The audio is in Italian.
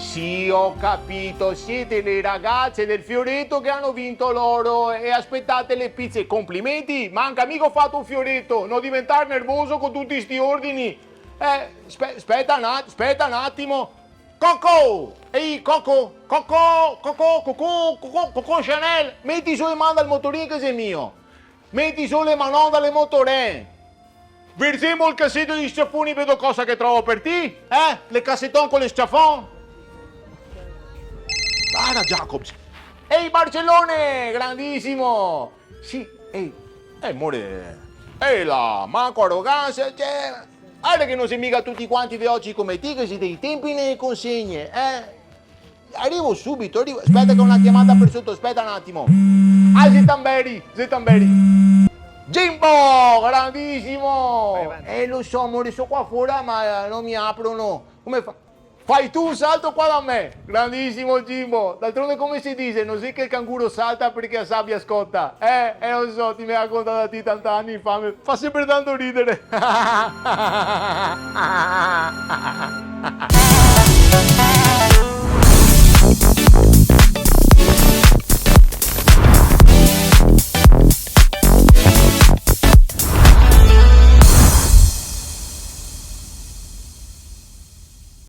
Sì, ho capito, siete le ragazze del Fioretto che hanno vinto l'oro e aspettate le pizze. Complimenti, manca mica ho fatto un fioretto, non diventare nervoso con tutti sti ordini. Aspetta un attimo. Coco! Ehi, Coco! Coco Chanel! Metti su e manda il motorino che sei mio. Metti su le manon dalle motorine. Versiamo il cassetto di sciaffoni, vedo cosa che trovo per te. Le cassetton con le sciaffon. Guarda Jacobs. Ehi Barcellone, grandissimo. Sì, ehi, amore. Ehi là, manco arroganza, cioè. Guarda che non sei mica tutti quanti veloci come te, che siete i tempi nelle consegne, Arrivo subito, arrivo. Aspetta che ho una chiamata per sotto, aspetta un attimo. Ah, Zetamberi. Jimbo, grandissimo. Lo so, amore, sono qua fuori, ma non mi aprono. Come fa? Fai tu un salto qua da me. Grandissimo Jimbo. D'altronde come si dice? Non sai che il canguro salta perché la sabbia scotta. Lo so, ti mi ha raccontato da te tanti anni infame. Fa sempre tanto ridere.